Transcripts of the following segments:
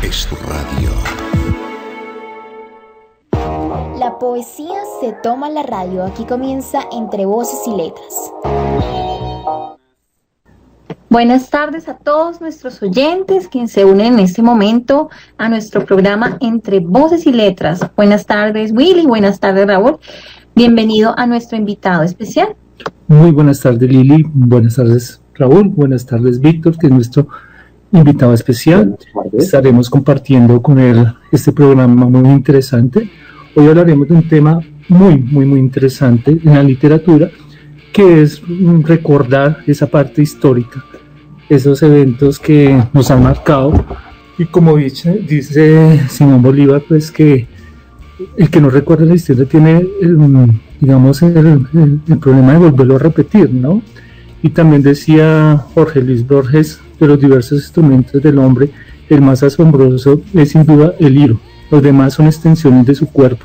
Es tu radio. La poesía se toma en la radio. Aquí comienza Entre Voces y Letras. Buenas tardes a todos nuestros oyentes quienes se unen en este momento a nuestro programa Entre Voces y Letras. Buenas tardes, Willy. Buenas tardes, Raúl. Bienvenido a nuestro invitado especial. Muy buenas tardes, Lili. Buenas tardes, Raúl. Buenas tardes, Víctor, que es nuestro invitado especial. Estaremos compartiendo con él este programa muy interesante. Hoy hablaremos de un tema muy interesante en la literatura, que es recordar esa parte histórica, esos eventos que nos han marcado. Y como dice Simón Bolívar, pues que el que no recuerda la historia tiene el problema de volverlo a repetir, ¿no? Y también decía Jorge Luis Borges, de los diversos instrumentos del hombre, el más asombroso es sin duda el hilo, los demás son extensiones de su cuerpo.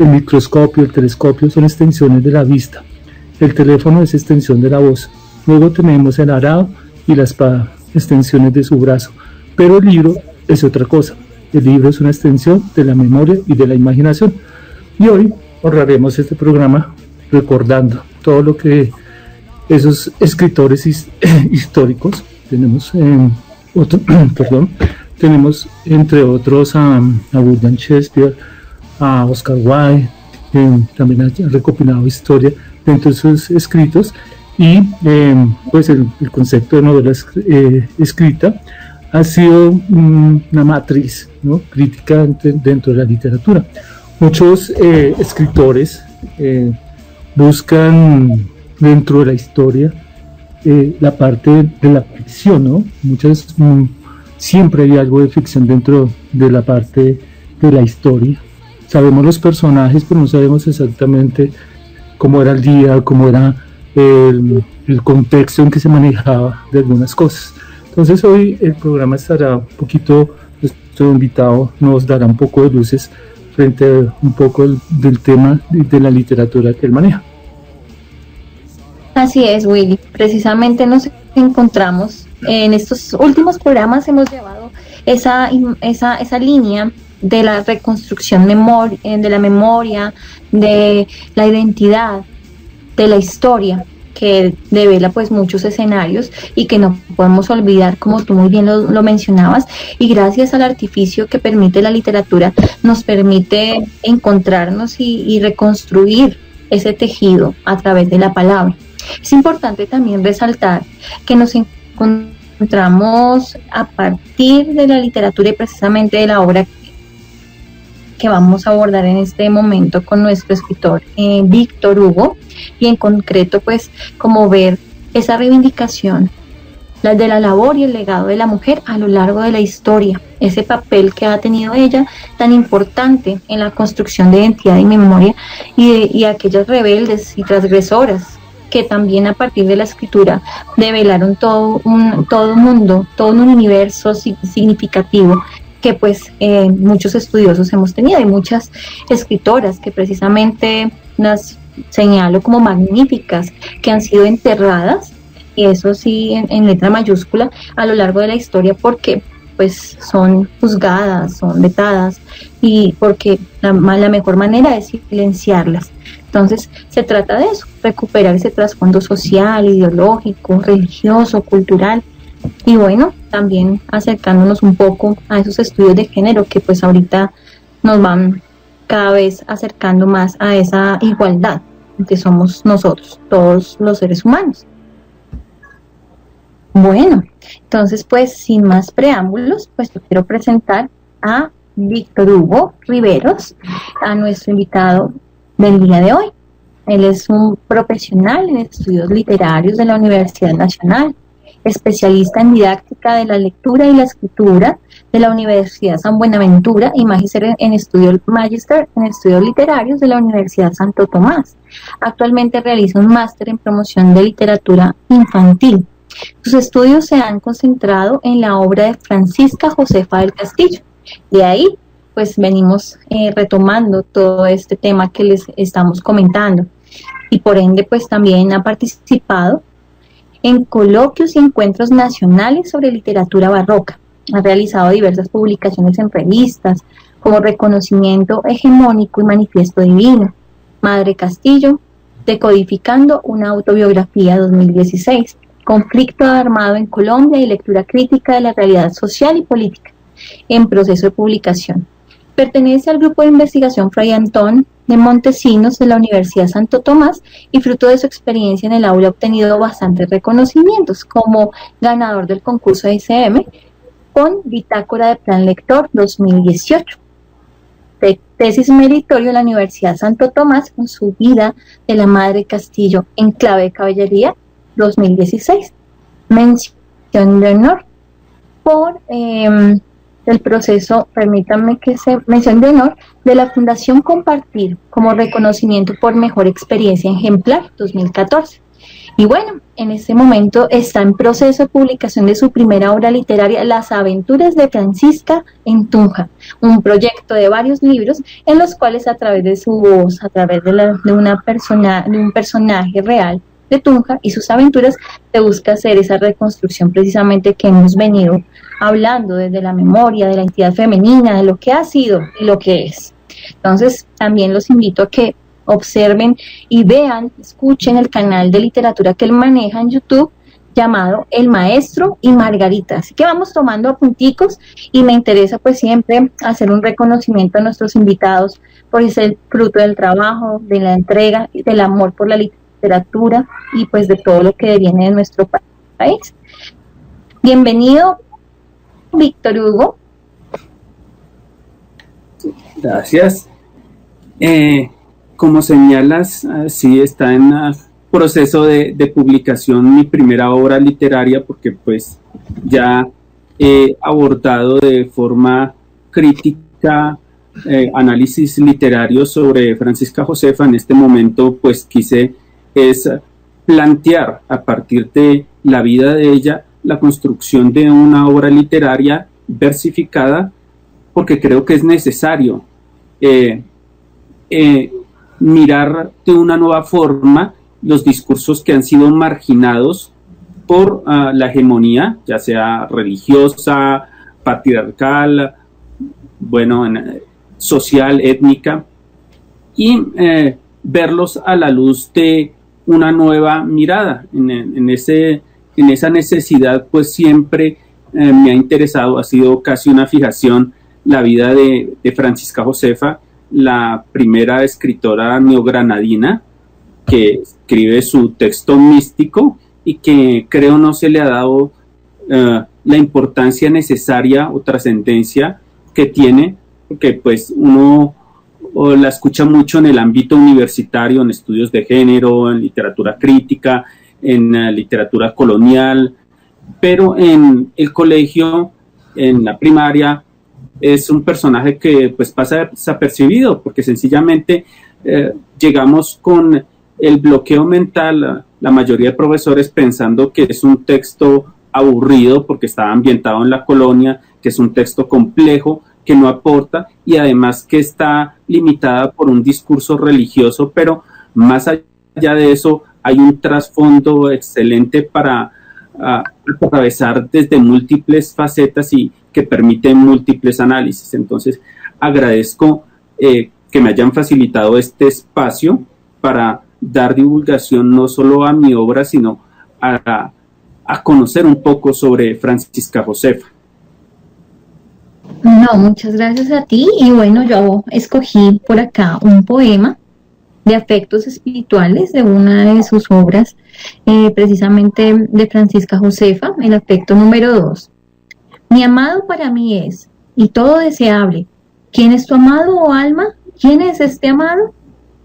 El microscopio, el telescopio son extensiones de la vista, el teléfono es extensión de la voz, luego tenemos el arado y la espada, extensiones de su brazo, pero el libro es otra cosa, el libro es una extensión de la memoria y de la imaginación. Y hoy honraremos este programa recordando todo lo que esos escritores históricos, tenemos tenemos entre otros a William Shakespeare, a Oscar Wilde, también ha recopilado historia dentro de sus escritos, y pues el concepto de novela escrita ha sido una matriz, ¿no?, crítica dentro de la literatura. Muchos escritores buscan dentro de la historia la parte de la ficción, ¿no? Siempre hay algo de ficción dentro de la parte de la historia. Sabemos los personajes, pero no sabemos exactamente cómo era el día, cómo era el contexto en que se manejaba de algunas cosas. Entonces hoy el programa estará un poquito, nuestro invitado nos dará un poco de luces frente a un poco del tema de la literatura que él maneja. Así es, Willy. Precisamente nos encontramos en estos últimos programas, hemos llevado esa línea de la reconstrucción de la memoria, de la identidad, de la historia, que devela pues muchos escenarios y que no podemos olvidar, como tú muy bien lo mencionabas, y gracias al artificio que permite la literatura, nos permite encontrarnos y reconstruir ese tejido a través de la palabra. Es importante también resaltar que nos encontramos a partir de la literatura y precisamente de la obra que vamos a abordar en este momento con nuestro escritor Víctor Hugo, y en concreto pues como ver esa reivindicación de la labor y el legado de la mujer a lo largo de la historia, ese papel que ha tenido ella tan importante en la construcción de identidad y memoria, y aquellas rebeldes y transgresoras que también a partir de la escritura develaron todo un mundo, todo un universo significativo que pues muchos estudiosos hemos tenido, y muchas escritoras que precisamente las señalo como magníficas, que han sido enterradas, y eso sí en letra mayúscula, a lo largo de la historia, porque pues son juzgadas, son vetadas, y porque la mejor manera es silenciarlas. Entonces se trata de eso, recuperar ese trasfondo social, ideológico, religioso, cultural, y bueno, también acercándonos un poco a esos estudios de género que pues ahorita nos van cada vez acercando más a esa igualdad que somos nosotros, todos los seres humanos. Bueno, entonces pues sin más preámbulos, pues yo quiero presentar a Víctor Hugo Riveros, a nuestro invitado del día de hoy. Él es un profesional en estudios literarios de la Universidad Nacional, especialista en didáctica de la lectura y la escritura de la Universidad San Buenaventura y magíster en estudios literarios de la Universidad Santo Tomás. Actualmente realiza un máster en promoción de literatura infantil. Sus estudios se han concentrado en la obra de Francisca Josefa del Castillo. De ahí, pues venimos retomando todo este tema que les estamos comentando. Y por ende, pues también ha participado en coloquios y encuentros nacionales sobre literatura barroca. Ha realizado diversas publicaciones en revistas, como Reconocimiento Hegemónico y Manifiesto Divino, Madre Castillo, Decodificando una autobiografía 2016, Conflicto armado en Colombia y lectura crítica de la realidad social y política, en proceso de publicación. Pertenece al grupo de investigación Fray Antón de Montesinos de la Universidad Santo Tomás y fruto de su experiencia en el aula ha obtenido bastantes reconocimientos, como ganador del concurso de ICM con Bitácora de Plan Lector 2018. Tesis meritorio de la Universidad Santo Tomás con su vida de la Madre Castillo en clave de caballería 2016. Mención de honor por el proceso, permítanme que se mención de honor de la Fundación Compartir como reconocimiento por mejor experiencia ejemplar 2014. Y bueno, en este momento está en proceso de publicación de su primera obra literaria, Las aventuras de Francisca en Tunja, un proyecto de varios libros en los cuales a través de su voz, a través de un personaje real de Tunja y sus aventuras, se busca hacer esa reconstrucción precisamente que hemos venido hablando desde la memoria, de la entidad femenina, de lo que ha sido y lo que es. Entonces, también los invito a que observen y vean, escuchen el canal de literatura que él maneja en YouTube, llamado El Maestro y Margarita. Así que vamos tomando apunticos y me interesa pues siempre hacer un reconocimiento a nuestros invitados por ese fruto del trabajo, de la entrega y del amor por la literatura y pues de todo lo que viene de nuestro país. Bienvenido, Víctor Hugo. Gracias. Como señalas, sí está en proceso de publicación mi primera obra literaria, porque pues ya he abordado de forma crítica análisis literario sobre Francisca Josefa. En este momento pues quise plantear a partir de la vida de ella la construcción de una obra literaria versificada, porque creo que es necesario mirar de una nueva forma los discursos que han sido marginados por la hegemonía, ya sea religiosa, patriarcal, social, étnica, y verlos a la luz de una nueva mirada. En esa necesidad, pues siempre me ha interesado, ha sido casi una fijación, la vida de Francisca Josefa, la primera escritora neogranadina que escribe su texto místico y que creo no se le ha dado la importancia necesaria o trascendencia que tiene, porque pues uno la escucha mucho en el ámbito universitario, en estudios de género, en literatura crítica, en literatura colonial, pero en el colegio, en la primaria, es un personaje que pues pasa desapercibido, porque sencillamente llegamos con el bloqueo mental, la mayoría de profesores pensando que es un texto aburrido porque está ambientado en la colonia, que es un texto complejo, que no aporta y además que está limitada por un discurso religioso, pero más allá de eso hay un trasfondo excelente para atravesar desde múltiples facetas y que permite múltiples análisis. Entonces agradezco que me hayan facilitado este espacio para dar divulgación no solo a mi obra, sino a conocer un poco sobre Francisca Josefa. No, muchas gracias a ti. Y bueno, yo escogí por acá un poema de afectos espirituales de una de sus obras, precisamente de Francisca Josefa, el afecto número 2. Mi amado para mí es, y todo deseable. ¿Quién es tu amado, oh alma? ¿Quién es este amado?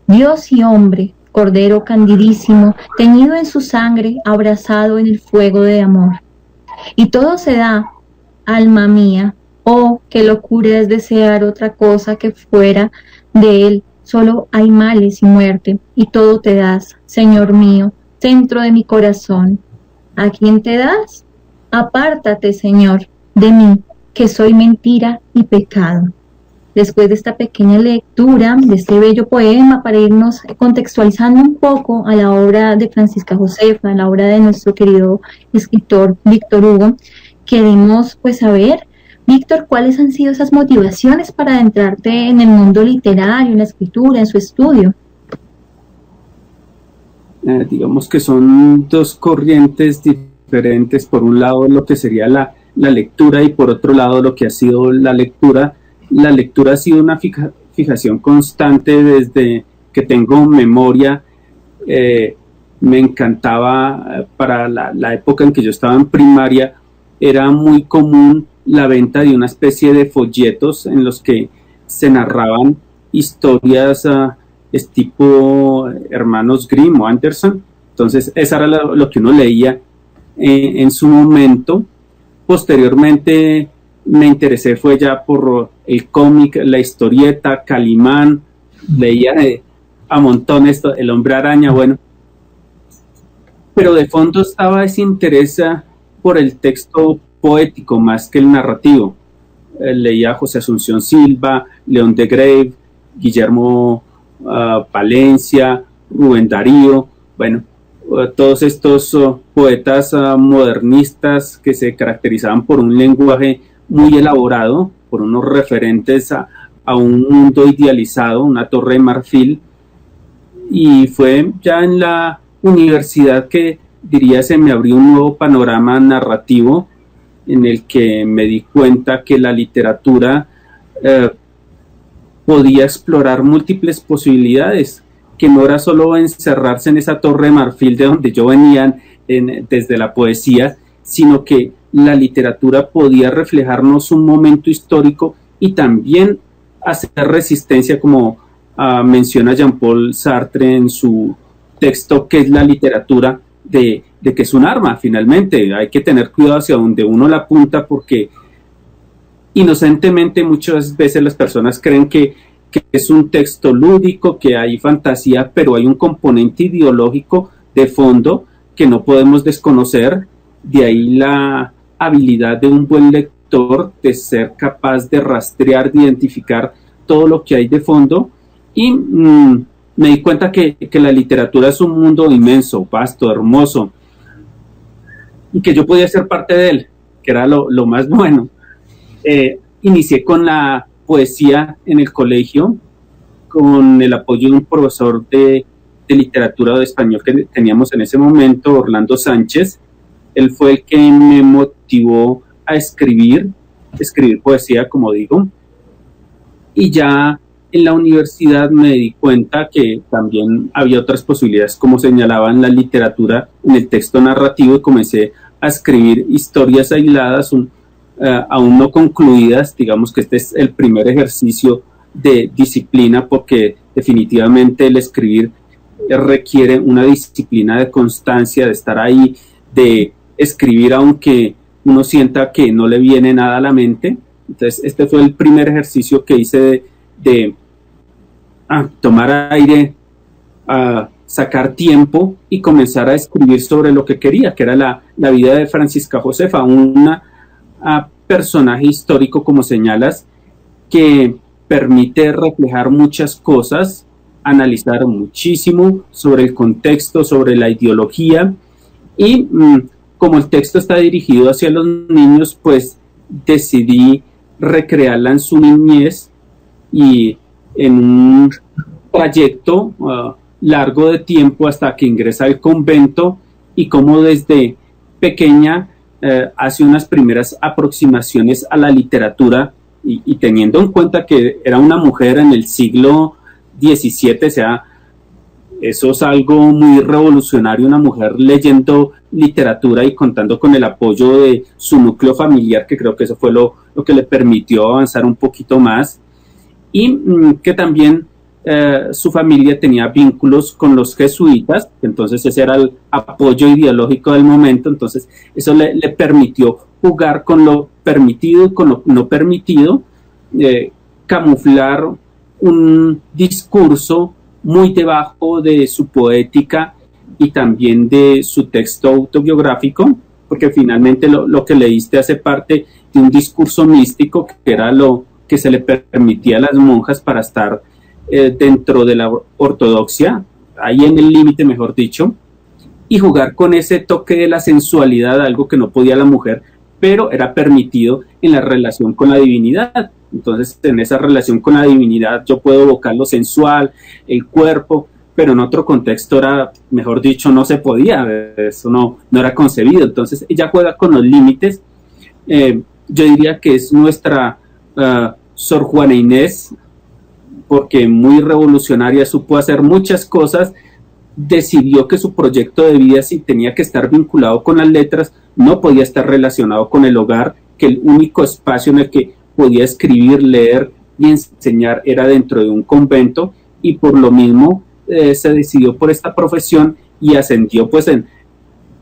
Dios y hombre, cordero candidísimo, teñido en su sangre, abrazado en el fuego de amor. Y todo se da, alma mía, oh, qué locura es desear otra cosa que fuera de él. Solo hay males y muerte, y todo te das, Señor mío, centro de mi corazón. ¿A quién te das? Apártate, Señor, de mí, que soy mentira y pecado. después de esta pequeña lectura de este bello poema, para irnos contextualizando un poco a la obra de Francisca Josefa, a la obra de nuestro querido escritor Víctor Hugo, queremos pues saber, Víctor, ¿cuáles han sido esas motivaciones para adentrarte en el mundo literario, en la escritura, en su estudio? Digamos que son dos corrientes diferentes. Por un lado lo que sería la lectura y por otro lado lo que ha sido la lectura. La lectura ha sido una fijación constante desde que tengo memoria. Me encantaba, para la época en que yo estaba en primaria, era muy común la venta de una especie de folletos en los que se narraban historias es tipo Hermanos Grimm o Anderson. Entonces eso era lo que uno leía en su momento. Posteriormente me interesé fue ya por el cómic, la historieta, Calimán, leía a montones El Hombre Araña, bueno, pero de fondo estaba ese interés por el texto poético más que el narrativo. Leía a José Asunción Silva, León de Grave, Guillermo Palencia, Rubén Darío, bueno, todos estos poetas modernistas que se caracterizaban por un lenguaje muy elaborado, por unos referentes a un mundo idealizado, una torre de marfil. Y fue ya en la universidad que, diría, se me abrió un nuevo panorama narrativo en el que me di cuenta que la literatura podía explorar múltiples posibilidades, que no era solo encerrarse en esa torre de marfil de donde yo venía desde la poesía, sino que la literatura podía reflejarnos un momento histórico y también hacer resistencia, como menciona Jean-Paul Sartre en su texto ¿Qué es la literatura?, de que es un arma. Finalmente hay que tener cuidado hacia donde uno la apunta, porque inocentemente muchas veces las personas creen que es un texto lúdico, que hay fantasía, pero hay un componente ideológico de fondo que no podemos desconocer. De ahí la habilidad de un buen lector de ser capaz de rastrear, de identificar todo lo que hay de fondo. Y me di cuenta que la literatura es un mundo inmenso, vasto, hermoso, y que yo podía ser parte de él, que era lo más bueno. Inicié con la poesía en el colegio, con el apoyo de un profesor de literatura de español que teníamos en ese momento, Orlando Sánchez. Él fue el que me motivó a escribir poesía, como digo, y ya en la universidad me di cuenta que también había otras posibilidades, como señalaban la literatura en el texto narrativo, y comencé a escribir historias aisladas, aún no concluidas. Digamos que este es el primer ejercicio de disciplina, porque definitivamente el escribir requiere una disciplina de constancia, de estar ahí, de escribir aunque uno sienta que no le viene nada a la mente. Entonces este fue el primer ejercicio que hice de tomar aire, sacar tiempo y comenzar a escribir sobre lo que quería, que era la vida de Francisca Josefa, una personaje histórico, como señalas, que permite reflejar muchas cosas, analizar muchísimo sobre el contexto, sobre la ideología, y como el texto está dirigido hacia los niños, pues decidí recrearla en su niñez y en un trayecto largo de tiempo hasta que ingresa al convento, y como desde pequeña hace unas primeras aproximaciones a la literatura, y teniendo en cuenta que era una mujer en el siglo XVII, o sea, eso es algo muy revolucionario, una mujer leyendo literatura y contando con el apoyo de su núcleo familiar, que creo que eso fue lo que le permitió avanzar un poquito más, y que también su familia tenía vínculos con los jesuitas, entonces ese era el apoyo ideológico del momento. Entonces eso le permitió jugar con lo permitido y con lo no permitido, camuflar un discurso muy debajo de su poética y también de su texto autobiográfico, porque finalmente lo que leíste hace parte de un discurso místico, que era lo que se le permitía a las monjas para estar dentro de la ortodoxia, ahí en el límite, mejor dicho, y jugar con ese toque de la sensualidad, algo que no podía la mujer, pero era permitido en la relación con la divinidad. Entonces, en esa relación con la divinidad yo puedo evocar lo sensual, el cuerpo, pero en otro contexto era, mejor dicho, no se podía, eso no era concebido. Entonces, ella juega con los límites. Yo diría que es nuestra Sor Juana Inés, porque muy revolucionaria, supo hacer muchas cosas, decidió que su proyecto de vida, si tenía que estar vinculado con las letras, no podía estar relacionado con el hogar, que el único espacio en el que podía escribir, leer y enseñar era dentro de un convento, y por lo mismo se decidió por esta profesión y ascendió pues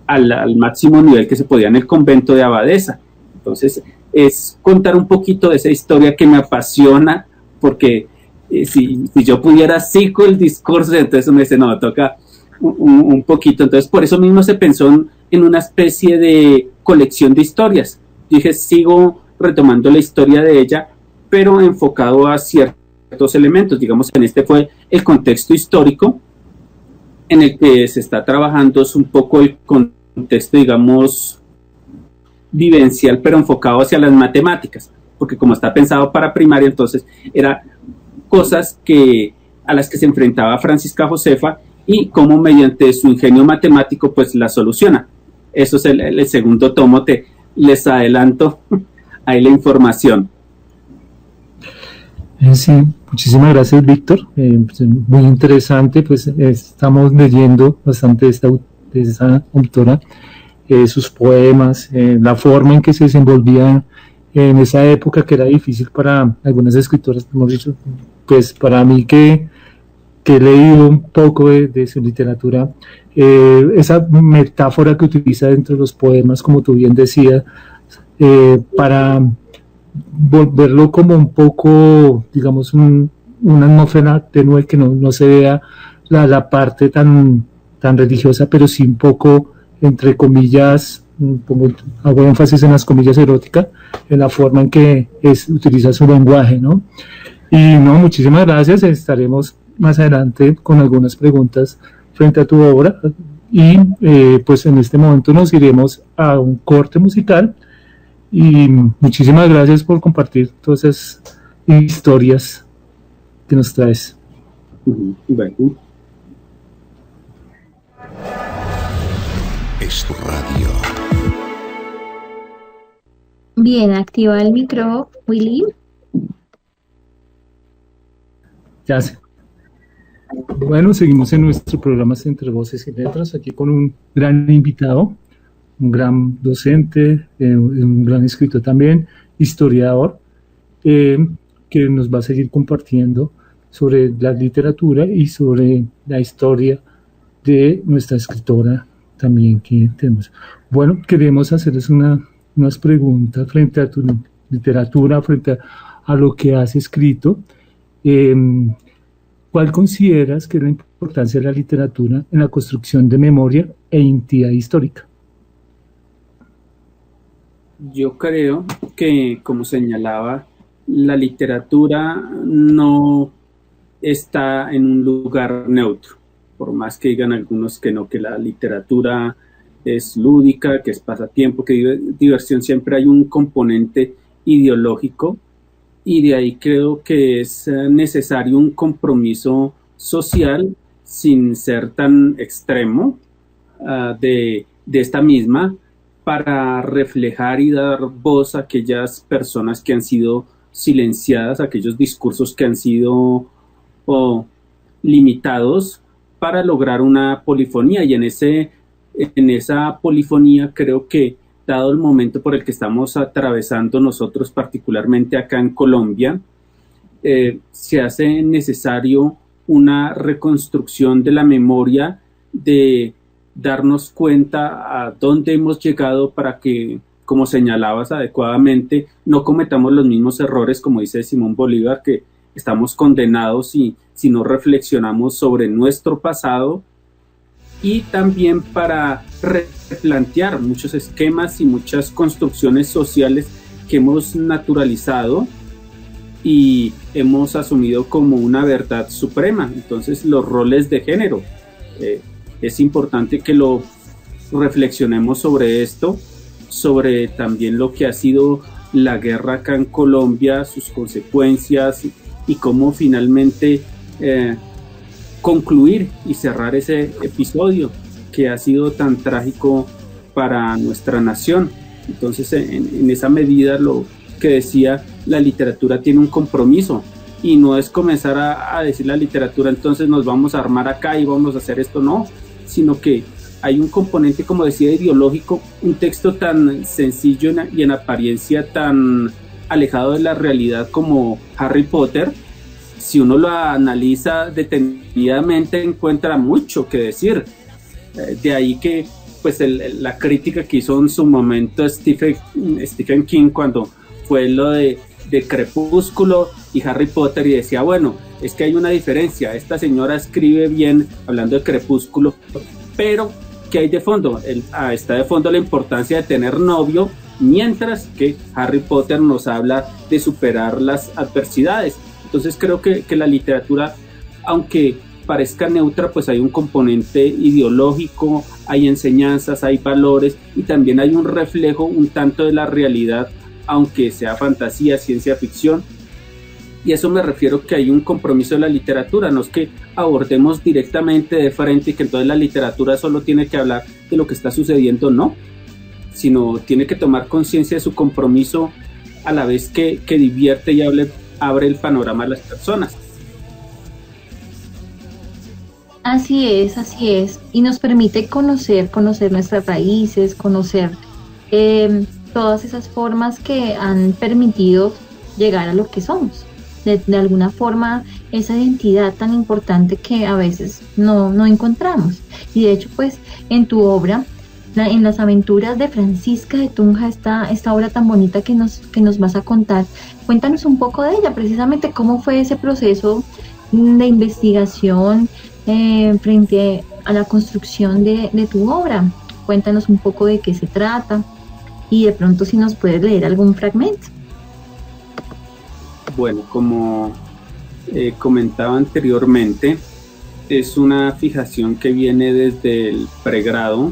al máximo nivel que se podía en el convento de abadesa. Entonces es contar un poquito de esa historia que me apasiona, porque si yo pudiera sigo el discurso, entonces me dice, no, toca un poquito. Entonces por eso mismo se pensó en una especie de colección de historias. Dije, sigo retomando la historia de ella, pero enfocado a ciertos elementos. Digamos, en este fue el contexto histórico en el que se está trabajando, es un poco el contexto, digamos, vivencial, pero enfocado hacia las matemáticas, porque como está pensado para primaria, entonces era cosas a las que se enfrentaba Francisca Josefa y cómo mediante su ingenio matemático pues la soluciona. Eso es el segundo tomo, les adelanto ahí la información. Sí, muchísimas gracias, Víctor. Pues, muy interesante, pues estamos leyendo bastante de esa autora, sus poemas, la forma en que se desenvolvía en esa época, que era difícil para algunas escritoras, hemos dicho, pues para mí que he leído un poco de su literatura, esa metáfora que utiliza dentro de los poemas, como tú bien decías, para volverlo como un poco, digamos, una atmósfera tenue, que no se vea la parte tan religiosa, pero sí un poco, entre comillas, hago énfasis en las comillas eróticas, en la forma en que utiliza su lenguaje, ¿no? Y no, muchísimas gracias. Estaremos más adelante con algunas preguntas frente a tu obra, y pues en este momento nos iremos a un corte musical, y muchísimas gracias por compartir todas esas historias que nos traes. Es tu radio. Bien, activa el micro, Willy. Ya sé. Bueno, seguimos en nuestro programa Entre Voces y Letras, aquí con un gran invitado, un gran docente, un gran escritor también, historiador, que nos va a seguir compartiendo sobre la literatura y sobre la historia de nuestra escritora también que tenemos. Bueno, queremos hacerles unas preguntas frente a tu literatura, frente a lo que has escrito. ¿Cuál consideras que es la importancia de la literatura en la construcción de memoria e identidad histórica? Yo creo que, como señalaba, la literatura no está en un lugar neutro, por más que digan algunos que no, que la literatura es lúdica, que es pasatiempo, que diversión, siempre hay un componente ideológico, y de ahí creo que es necesario un compromiso social sin ser tan extremo de esta misma, para reflejar y dar voz a aquellas personas que han sido silenciadas, aquellos discursos que han sido limitados, para lograr una polifonía. Y en esa polifonía creo que, dado el momento por el que estamos atravesando nosotros, particularmente acá en Colombia, se hace necesario una reconstrucción de la memoria, de darnos cuenta a dónde hemos llegado, para que, como señalabas adecuadamente, no cometamos los mismos errores, como dice Simón Bolívar, que estamos condenados si no reflexionamos sobre nuestro pasado, y también para replantear muchos esquemas y muchas construcciones sociales que hemos naturalizado y hemos asumido como una verdad suprema. Entonces los roles de género, es importante que lo reflexionemos sobre esto, sobre también lo que ha sido la guerra acá en Colombia, sus consecuencias y cómo finalmente concluir y cerrar ese episodio que ha sido tan trágico para nuestra nación. Entonces, en esa medida, lo que decía, la literatura tiene un compromiso y no es comenzar a decir la literatura, entonces nos vamos a armar acá y vamos a hacer esto, no, sino que hay un componente, como decía, ideológico. Un texto tan sencillo y en apariencia tan alejado de la realidad como Harry Potter, si uno lo analiza detenidamente, encuentra mucho que decir. De ahí que pues la crítica que hizo en su momento Stephen King cuando fue lo de Crepúsculo y Harry Potter, y decía, bueno, es que hay una diferencia, esta señora escribe bien hablando de Crepúsculo, pero ¿qué hay de fondo? Está de fondo la importancia de tener novio, mientras que Harry Potter nos habla de superar las adversidades. Entonces creo que la literatura, aunque parezca neutra, pues hay un componente ideológico, hay enseñanzas, hay valores y también hay un reflejo un tanto de la realidad, aunque sea fantasía, ciencia ficción. Y eso me refiero, que hay un compromiso de la literatura, no es que abordemos directamente de frente y que entonces la literatura solo tiene que hablar de lo que está sucediendo, no, sino tiene que tomar conciencia de su compromiso a la vez que divierte y abre el panorama a las personas. Así es, y nos permite conocer nuestras raíces, conocer todas esas formas que han permitido llegar a lo que somos. De alguna forma, esa identidad tan importante que a veces no encontramos. Y de hecho, pues, en tu obra, en las aventuras de Francisca de Tunja, esta obra tan bonita que nos vas a contar, cuéntanos un poco de ella, precisamente cómo fue ese proceso de investigación frente a la construcción de tu obra. Cuéntanos un poco de qué se trata y de pronto si nos puedes leer algún fragmento. Bueno, como comentaba anteriormente, es una fijación que viene desde el pregrado.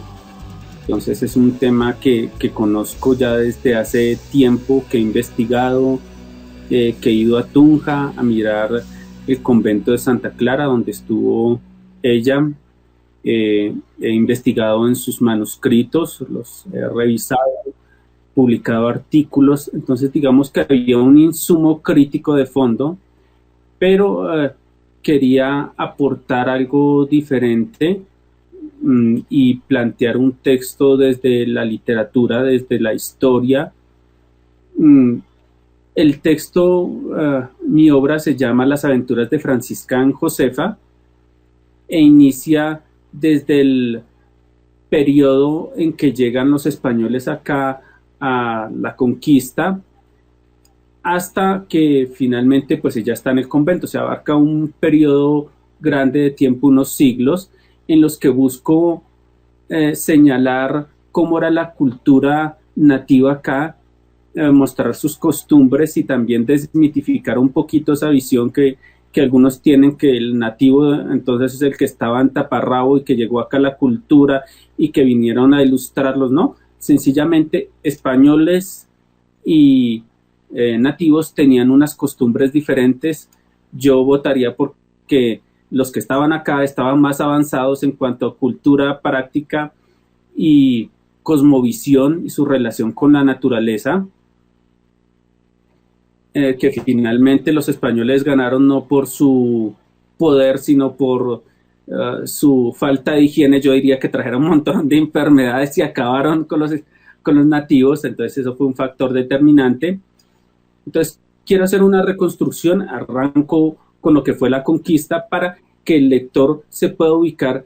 Entonces es un tema que conozco ya desde hace tiempo, que he investigado, que he ido a Tunja a mirar el convento de Santa Clara, donde estuvo ella. He investigado en sus manuscritos, los he revisado, publicado artículos. Entonces digamos que había un insumo crítico de fondo, pero quería aportar algo diferente y plantear un texto desde la literatura, desde la historia. El texto, mi obra se llama Las aventuras de Francisca en Josefa e inicia desde el periodo en que llegan los españoles acá a la conquista hasta que finalmente pues ella está en el convento. Se abarca un periodo grande de tiempo, unos siglos, en los que busco señalar cómo era la cultura nativa acá, mostrar sus costumbres y también desmitificar un poquito esa visión que algunos tienen, que el nativo entonces es el que estaba en taparrabo y que llegó acá a la cultura y que vinieron a ilustrarlos. No, sencillamente españoles y nativos tenían unas costumbres diferentes. Yo votaría porque los que estaban acá estaban más avanzados en cuanto a cultura práctica y cosmovisión y su relación con la naturaleza, que finalmente los españoles ganaron no por su poder, sino por su falta de higiene. Yo diría que trajeron un montón de enfermedades y acabaron con los nativos. Entonces eso fue un factor determinante. Entonces quiero hacer una reconstrucción, arranco con lo que fue la conquista para que el lector se pueda ubicar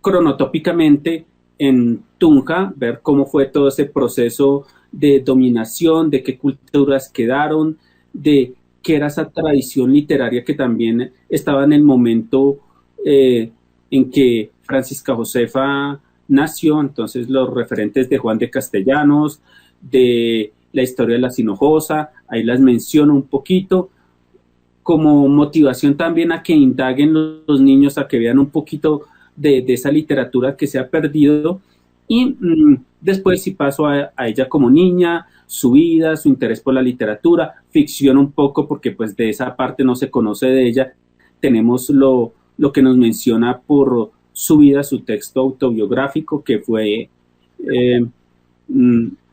cronotópicamente en Tunja, ver cómo fue todo ese proceso de dominación, de qué culturas quedaron, de qué era esa tradición literaria que también estaba en el momento en que Francisca Josefa nació. Entonces los referentes de Juan de Castellanos, de la historia de la Hinojosa, ahí las menciono un poquito, como motivación también a que indaguen los niños, a que vean un poquito de esa literatura que se ha perdido, y después sí paso a ella como niña, su vida, su interés por la literatura, ficción un poco porque pues de esa parte no se conoce de ella, tenemos lo que nos menciona por su vida, su texto autobiográfico, que fue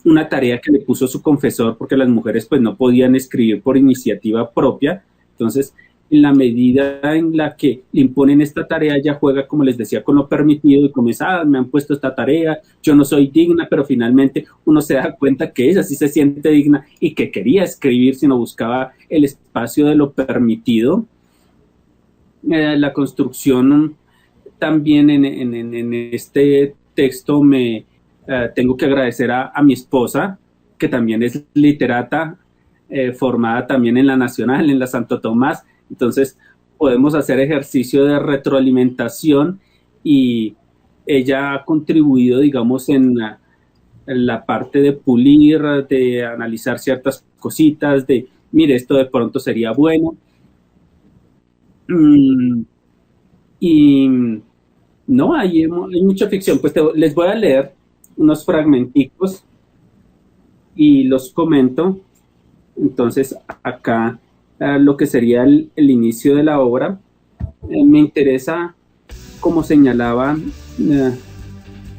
una tarea que le puso su confesor porque las mujeres pues no podían escribir por iniciativa propia. Entonces, en la medida en la que le imponen esta tarea, ella juega, como les decía, con lo permitido y comienza, me han puesto esta tarea, yo no soy digna, pero finalmente uno se da cuenta que ella sí se siente digna y que quería escribir, sino buscaba el espacio de lo permitido. La construcción también en este texto tengo que agradecer a mi esposa, que también es literata, formada también en la Nacional, en la Santo Tomás. Entonces podemos hacer ejercicio de retroalimentación y ella ha contribuido, digamos, en la parte de pulir, de analizar ciertas cositas, de, mire, esto de pronto sería bueno. Y no, hay mucha ficción. Pues les voy a leer unos fragmenticos y los comento. Entonces acá lo que sería el inicio de la obra, me interesa, como señalaba,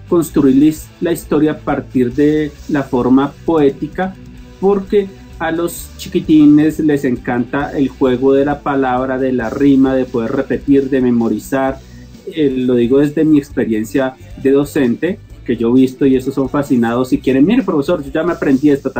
construir la historia a partir de la forma poética, porque a los chiquitines les encanta el juego de la palabra, de la rima, de poder repetir, de memorizar. Lo digo desde mi experiencia de docente, que yo he visto, y esos son fascinados y quieren, mire profesor, yo ya me aprendí esto,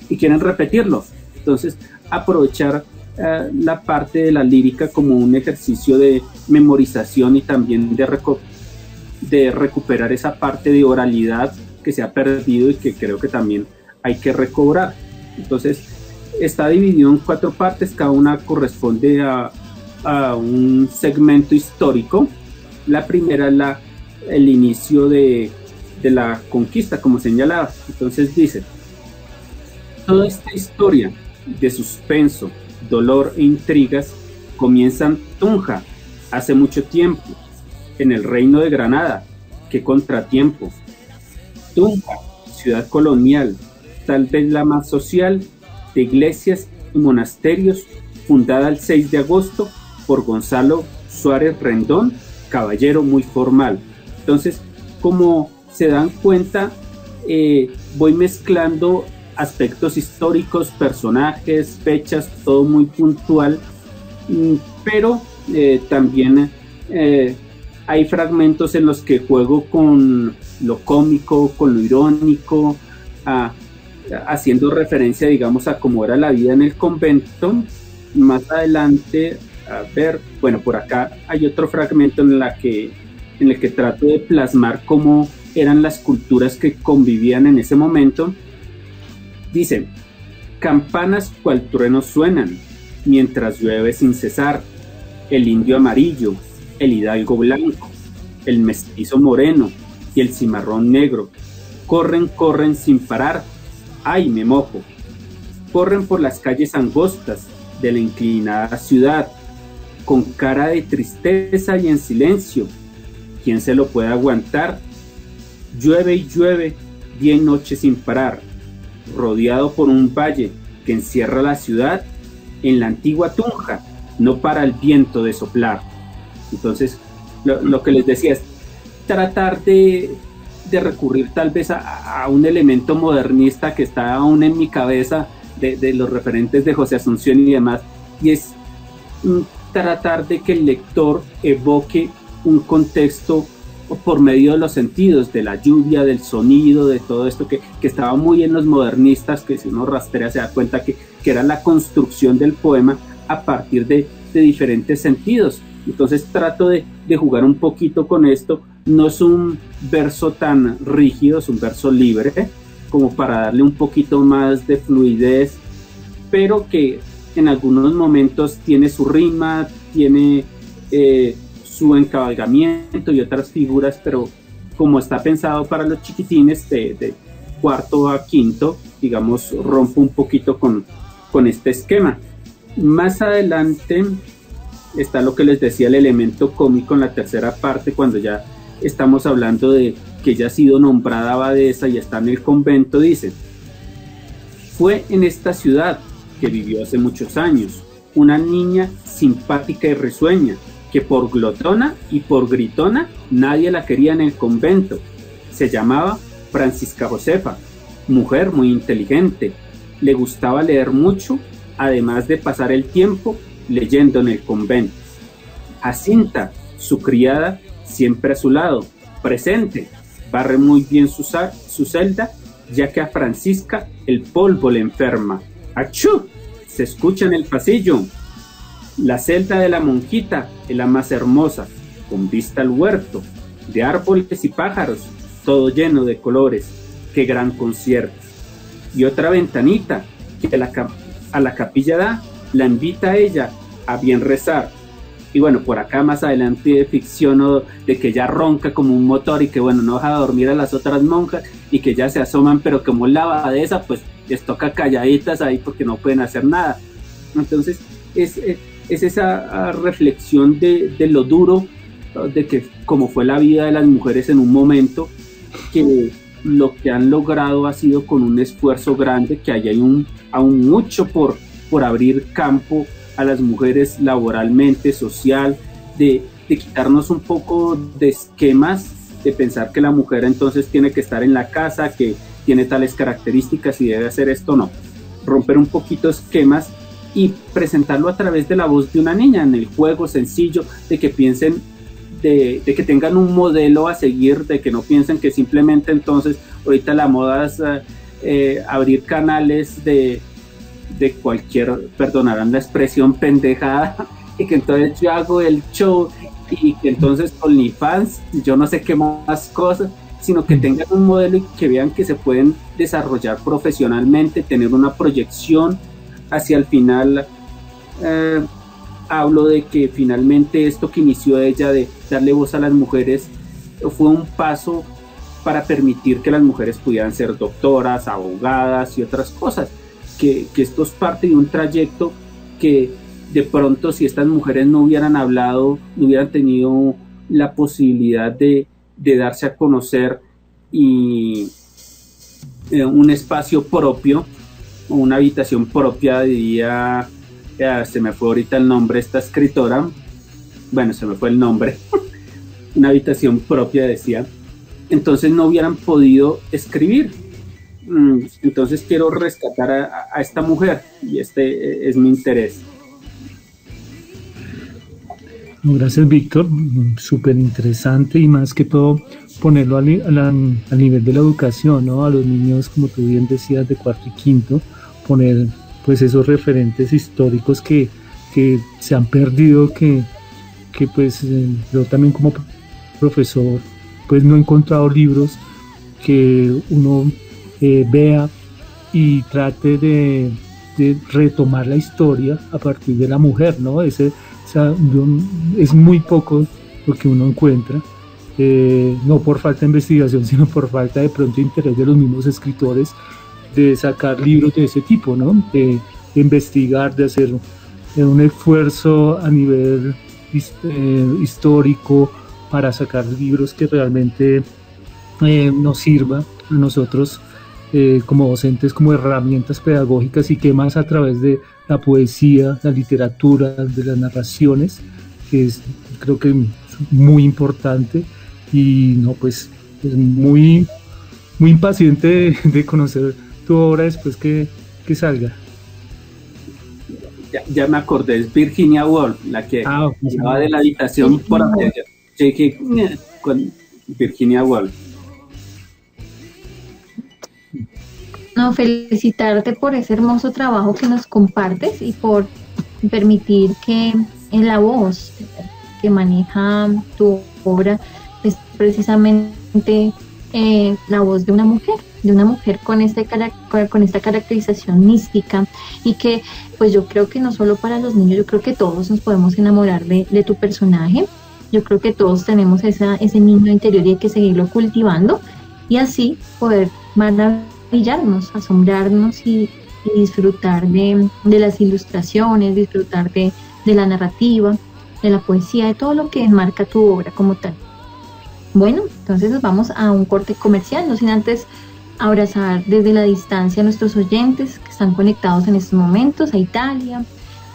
y quieren repetirlo. Entonces, aprovechar la parte de la lírica como un ejercicio de memorización y también de recuperar esa parte de oralidad que se ha perdido y que creo que también hay que recobrar. Entonces, está dividido en 4 partes, cada una corresponde a un segmento histórico. La primera es el inicio de la conquista, como señalaba. Entonces dice, toda esta historia de suspenso, dolor e intrigas comienza en Tunja, hace mucho tiempo, en el reino de Granada. ¡Qué contratiempo! Tunja, ciudad colonial, tal vez la más social, de iglesias y monasterios, fundada el 6 de agosto por Gonzalo Suárez Rendón, caballero muy formal. Entonces, como se dan cuenta, voy mezclando aspectos históricos, personajes, fechas, todo muy puntual, pero también hay fragmentos en los que juego con lo cómico, con lo irónico, haciendo referencia, digamos, a cómo era la vida en el convento. Más adelante, a ver, bueno, por acá hay otro fragmento en el que trato de plasmar cómo eran las culturas que convivían en ese momento. Dicen, campanas cual truenos suenan, mientras llueve sin cesar, el indio amarillo, el hidalgo blanco, el mestizo moreno y el cimarrón negro, corren, corren sin parar, ¡ay, me mojo! Corren por las calles angostas de la inclinada ciudad, con cara de tristeza y en silencio. ¿Quién se lo puede aguantar? Llueve y llueve, día y noche sin parar, rodeado por un valle que encierra la ciudad. En la antigua Tunja no para el viento de soplar. Entonces, lo que les decía es tratar de recurrir tal vez a un elemento modernista que está aún en mi cabeza de los referentes de José Asunción y demás, y es tratar de que el lector evoque un contexto por medio de los sentidos, de la lluvia, del sonido, de todo esto que estaba muy en los modernistas, que si uno rastrea se da cuenta que era la construcción del poema a partir de diferentes sentidos. Entonces trato de jugar un poquito con esto. No es un verso tan rígido, es un verso libre, como para darle un poquito más de fluidez, pero que en algunos momentos tiene su rima, tiene su encabalgamiento y otras figuras, pero como está pensado para los chiquitines de 4º a 5º, digamos, rompo un poquito con este esquema. Más adelante está lo que les decía, el elemento cómico en la tercera parte, cuando ya estamos hablando de que ella ha sido nombrada abadesa y está en el convento. Dice: fue en esta ciudad que vivió hace muchos años una niña simpática y risueña, que por glotona y por gritona nadie la quería en el convento. Se llamaba Francisca Josefa, mujer muy inteligente. Le gustaba leer mucho, además de pasar el tiempo leyendo en el convento. Jacinta, su criada, siempre a su lado, presente, barre muy bien su celda, ya que a Francisca el polvo le enferma. ¡Achú! Se escucha en el pasillo. La celda de la monjita es la más hermosa, con vista al huerto, de árboles y pájaros, todo lleno de colores. ¡Qué gran concierto! Y otra ventanita que a la capilla da, la invita a ella a bien rezar. Y bueno, por acá más adelante ficciono de que ella ronca como un motor y que bueno, no deja dormir a las otras monjas y que ya se asoman, pero como la abadesa, pues les toca calladitas ahí porque no pueden hacer nada. Entonces es esa reflexión de lo duro, de que como fue la vida de las mujeres en un momento, que lo que han logrado ha sido con un esfuerzo grande, que hay aún mucho por abrir campo a las mujeres laboralmente, social, de quitarnos un poco de esquemas, de pensar que la mujer entonces tiene que estar en la casa, que tiene tales características y debe hacer esto. No, romper un poquito esquemas y presentarlo a través de la voz de una niña, en el juego sencillo, de que piensen, de que tengan un modelo a seguir, de que no piensen que simplemente entonces ahorita la moda es abrir canales de cualquier, perdonarán la expresión, pendejada, y que entonces yo hago el show y que entonces OnlyFans, yo no sé qué más cosas, sino que tengan un modelo y que vean que se pueden desarrollar profesionalmente, tener una proyección hacia el final. Hablo de que finalmente esto que inició ella de darle voz a las mujeres fue un paso para permitir que las mujeres pudieran ser doctoras, abogadas y otras cosas, que esto es parte de un trayecto que de pronto, si estas mujeres no hubieran hablado, no hubieran tenido la posibilidad de darse a conocer y un espacio propio, una habitación propia, diría, se me fue ahorita el nombre, esta escritora, bueno, se me fue el nombre, una habitación propia, decía, entonces no hubieran podido escribir. Entonces quiero rescatar a esta mujer y este es mi interés. Gracias, Víctor, súper interesante, y más que todo ponerlo al nivel de la educación, ¿no? A los niños, como tú bien decías, de cuarto y quinto, poner pues esos referentes históricos que se han perdido, que pues yo también como profesor pues no he encontrado libros que uno vea y trate de retomar la historia a partir de la mujer, ¿no? Es muy poco lo que uno encuentra, no por falta de investigación, sino por falta de pronto interés de los mismos escritores de sacar libros de ese tipo, ¿no? De investigar, de hacer un esfuerzo a nivel histórico para sacar libros que realmente nos sirva a nosotros como docentes, como herramientas pedagógicas, y que más a través de la poesía, la literatura, de las narraciones, que creo que es muy importante. Y no, pues muy impaciente de conocer tu obra después que salga. Ya me acordé, es Virginia Woolf, la que hablaba de la habitación por aquella. Con Virginia Woolf. No, felicitarte por ese hermoso trabajo que nos compartes y por permitir que en la voz que maneja tu obra es precisamente la voz de una mujer con esta caracterización mística, y que pues yo creo que no solo para los niños, yo creo que todos nos podemos enamorar de tu personaje. Yo creo que todos tenemos ese niño interior y hay que seguirlo cultivando y así poder maravillarnos, asombrarnos y disfrutar de las ilustraciones, disfrutar de la narrativa, de la poesía, de todo lo que enmarca tu obra como tal. Bueno, entonces nos vamos a un corte comercial, no sin antes abrazar desde la distancia a nuestros oyentes que están conectados en estos momentos, a Italia,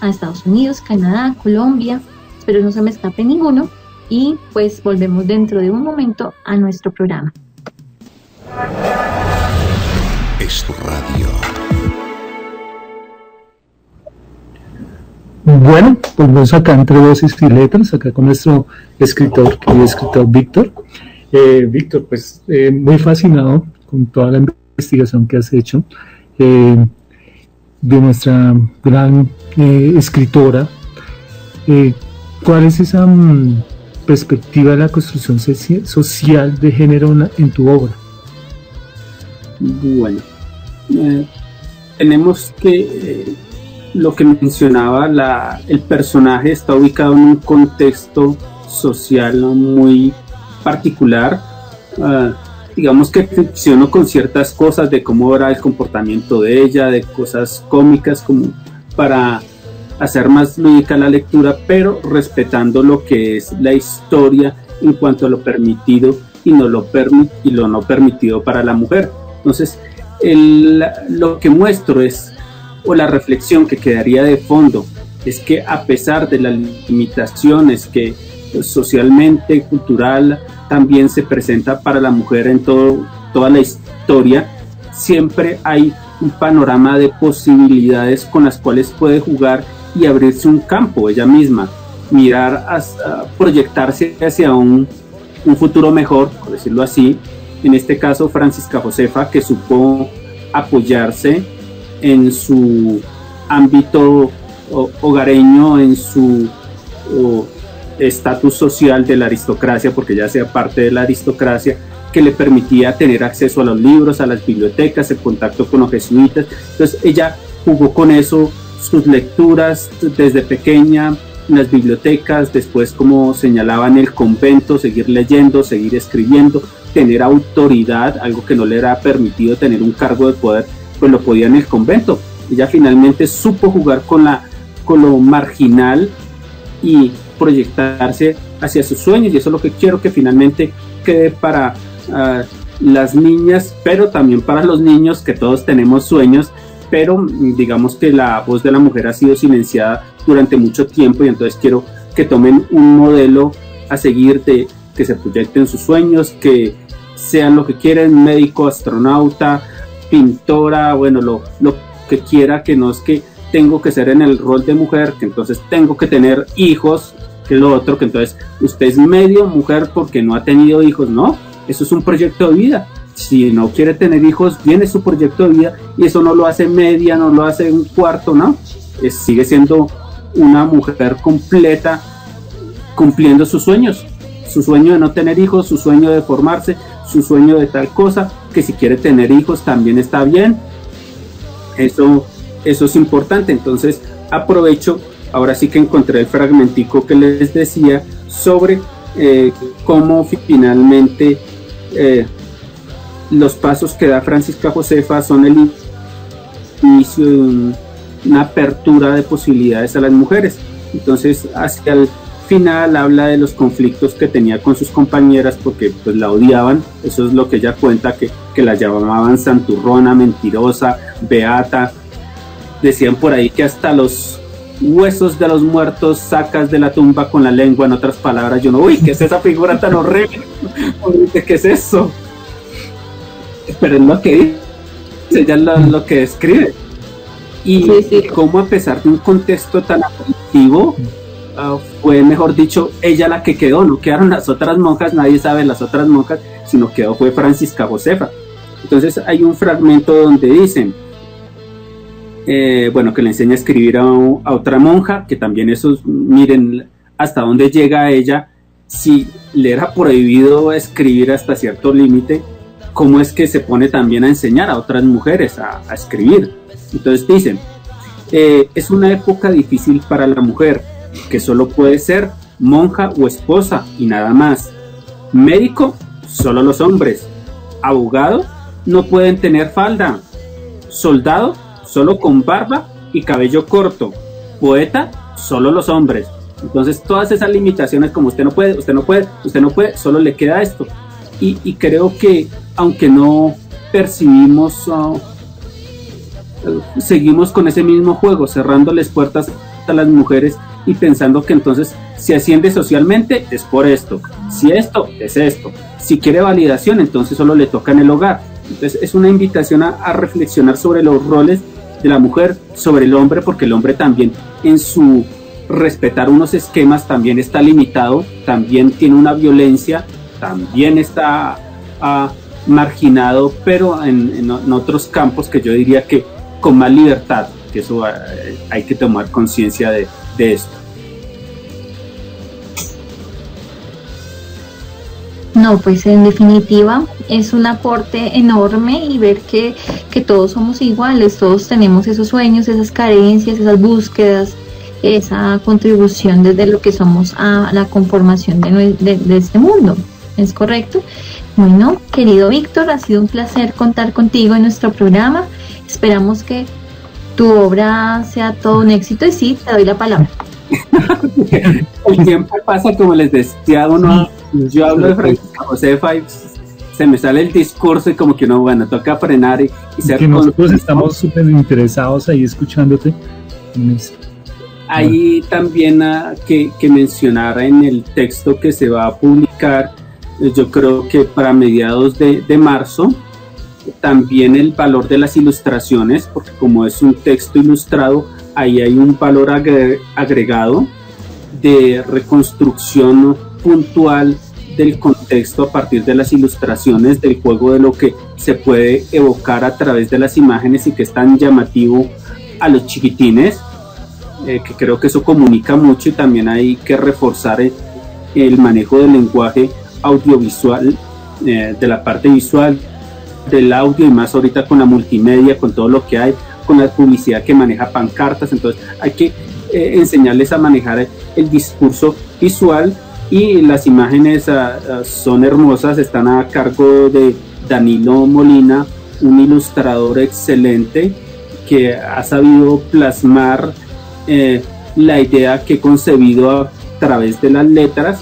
a Estados Unidos, Canadá, Colombia, espero no se me escape ninguno, y pues volvemos dentro de un momento a nuestro programa. Es tu radio. Bueno, volvemos acá entre voces y letras, acá con nuestro escritor Víctor. Víctor, pues muy fascinado con toda la investigación que has hecho de nuestra gran escritora. ¿Cuál es esa perspectiva de la construcción social de género en tu obra? Bueno, tenemos que, lo que mencionaba, el personaje está ubicado en un contexto social muy particular. Digamos que ficciono con ciertas cosas de cómo era el comportamiento de ella, de cosas cómicas como para hacer más lúdica la lectura, pero respetando lo que es la historia en cuanto a lo permitido y lo no permitido para la mujer. Entonces, lo que muestro es, o la reflexión que quedaría de fondo, es que a pesar de las limitaciones que socialmente, cultural, también se presenta para la mujer en toda la historia, siempre hay un panorama de posibilidades con las cuales puede jugar y abrirse un campo ella misma, mirar, proyectarse hacia un futuro mejor, por decirlo así. En este caso, Francisca Josefa, que supo apoyarse en su ámbito hogareño, en su estatus social de la aristocracia, porque ya sea parte de la aristocracia, que le permitía tener acceso a los libros, a las bibliotecas, el contacto con los jesuitas. Entonces ella jugó con eso, sus lecturas desde pequeña en las bibliotecas, después, como señalaba, en el convento, seguir leyendo, seguir escribiendo, tener autoridad, algo que no le era permitido tener un cargo de poder, pues lo podía en el convento. Ella finalmente supo jugar con lo marginal y proyectarse hacia sus sueños, y eso es lo que quiero que finalmente quede para las niñas, pero también para los niños, que todos tenemos sueños, pero digamos que la voz de la mujer ha sido silenciada durante mucho tiempo, y entonces quiero que tomen un modelo a seguir, de que se proyecten sus sueños, que sean lo que quieren, médico, astronauta, pintora, bueno, lo que quiera, que no es que tengo que ser en el rol de mujer, que entonces tengo que tener hijos, que lo otro, que entonces usted es medio mujer porque no ha tenido hijos. No, eso es un proyecto de vida. Si no quiere tener hijos, viene su proyecto de vida, y eso no lo hace media, no lo hace un cuarto, ¿no? Sigue siendo una mujer completa, cumpliendo sus sueños, su sueño de no tener hijos, su sueño de formarse, su sueño de tal cosa, que si quiere tener hijos también está bien. Eso es importante. Entonces aprovecho, ahora sí que encontré el fragmentico que les decía sobre cómo finalmente los pasos que da Francisca Josefa son el inicio de una apertura de posibilidades a las mujeres. Entonces, hacia el final habla de los conflictos que tenía con sus compañeras, porque pues la odiaban. Eso es lo que ella cuenta, que la llamaban santurrona, mentirosa, beata. Decían por ahí que hasta los huesos de los muertos sacas de la tumba con la lengua. En otras palabras, yo no, uy, ¿qué es esa figura tan horrible? ¿Qué es eso? Pero es lo que dice, ella lo que describe. Y sí. Cómo, a pesar de un contexto tan afectivo, fue, mejor dicho, ella la que quedó. No quedaron las otras monjas, nadie sabe las otras monjas, sino quedó fue Francisca Josefa. Entonces hay un fragmento donde dicen, bueno, que le enseña a escribir a otra monja, que también eso, miren hasta dónde llega ella. Si le era prohibido escribir hasta cierto límite, cómo es que se pone también a enseñar a otras mujeres a escribir. Entonces dicen, es una época difícil para la mujer, que solo puede ser monja o esposa y nada más. Médico, solo los hombres. Abogado, no pueden tener falda. Soldado, solo con barba y cabello corto. Poeta, solo los hombres. Entonces todas esas limitaciones, como usted no puede, solo le queda esto. Y creo que aunque no percibimos, seguimos con ese mismo juego, cerrándoles puertas a las mujeres y pensando que entonces si asciende socialmente es por esto, si esto es esto, si quiere validación entonces solo le toca en el hogar. Entonces es una invitación a reflexionar sobre los roles de la mujer, sobre el hombre, porque el hombre también en su respetar unos esquemas también está limitado, también tiene una violencia, también está marginado, pero en otros campos que yo diría que con más libertad, que eso hay que tomar conciencia de esto. No, pues en definitiva es un aporte enorme y ver que todos somos iguales, todos tenemos esos sueños, esas carencias, esas búsquedas, esa contribución desde lo que somos a la conformación de este mundo. ¿Es correcto? Bueno, querido Víctor, ha sido un placer contar contigo en nuestro programa. Esperamos que tu obra sea todo un éxito y sí, te doy la palabra. El tiempo pasa, como les decía uno, yo hablo de Francisca Josefa y se me sale el discurso y como que no, bueno, toca frenar y ser que nosotros estamos súper interesados ahí escuchándote. Ahí también que mencionar en el texto que se va a publicar, yo creo que para mediados de marzo, también el valor de las ilustraciones, porque como es un texto ilustrado, ahí hay un valor agregado de reconstrucción puntual del contexto a partir de las ilustraciones, del juego de lo que se puede evocar a través de las imágenes y que es tan llamativo a los chiquitines, que creo que eso comunica mucho. Y también hay que reforzar el manejo del lenguaje audiovisual, de la parte visual del audio, y más ahorita con la multimedia, con todo lo que hay, con la publicidad que maneja pancartas. Entonces hay que enseñarles a manejar el discurso visual, y las imágenes son hermosas, están a cargo de Danilo Molina, un ilustrador excelente que ha sabido plasmar la idea que he concebido a través de las letras.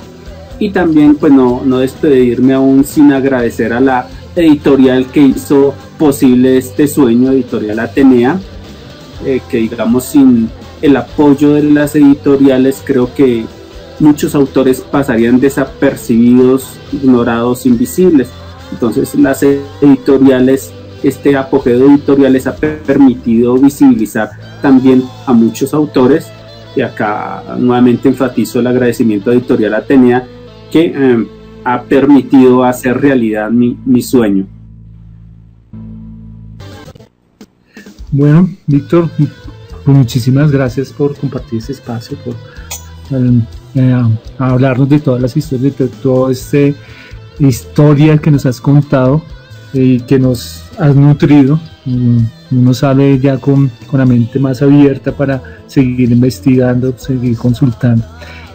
Y también pues no despedirme aún sin agradecer a la editorial que hizo posible este sueño, Editorial Atenea, que digamos sin el apoyo de las editoriales creo que muchos autores pasarían desapercibidos, ignorados, invisibles. Entonces las editoriales, este apogeo de editoriales ha permitido visibilizar también a muchos autores, y acá nuevamente enfatizo el agradecimiento a Editorial Atenea, que ha permitido hacer realidad mi sueño. Bueno, Víctor, pues muchísimas gracias por compartir este espacio, por hablarnos de todas las historias, de toda esta historia que nos has contado y que nos has nutrido. Uno sale ya con la mente más abierta para seguir investigando, seguir consultando.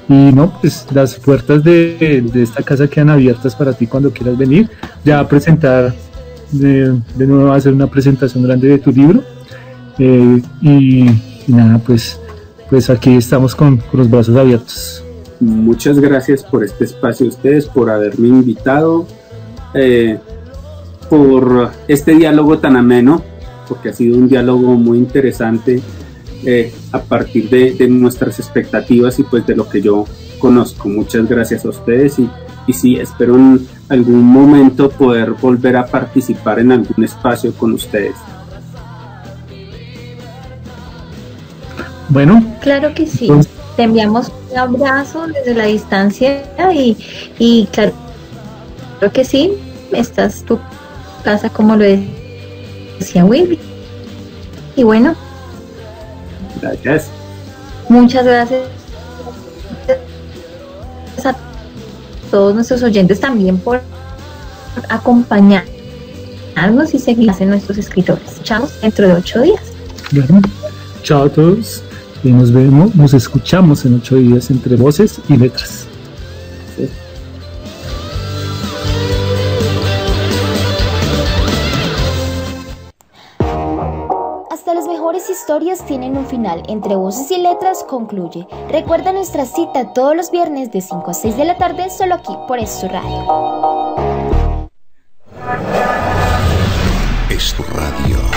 Y no, pues las puertas de esta casa quedan abiertas para ti cuando quieras venir ya a presentar, de nuevo a hacer una presentación grande de tu libro. Y nada, pues aquí estamos con los brazos abiertos. Muchas gracias por este espacio, ustedes, por haberme invitado, por este diálogo tan ameno, porque ha sido un diálogo muy interesante, a partir de nuestras expectativas y pues de lo que yo conozco. Muchas gracias a ustedes, y sí, espero en algún momento poder volver a participar en algún espacio con ustedes. Bueno, claro que sí. Te enviamos un abrazo desde la distancia y claro que sí, esta es tu casa, como lo decía Willy. Y bueno, gracias. Muchas gracias a todos nuestros oyentes también por acompañarnos y seguir en nuestros escritores. Escuchamos dentro de 8 días. Bueno, chao a todos. Y nos escuchamos en 8 días entre voces y letras. Hasta las mejores historias tienen un final. Entre Voces y Letras concluye. Recuerda nuestra cita todos los viernes de 5 a 6 de la tarde, solo aquí por Es Tu Radio. Es Tu Radio.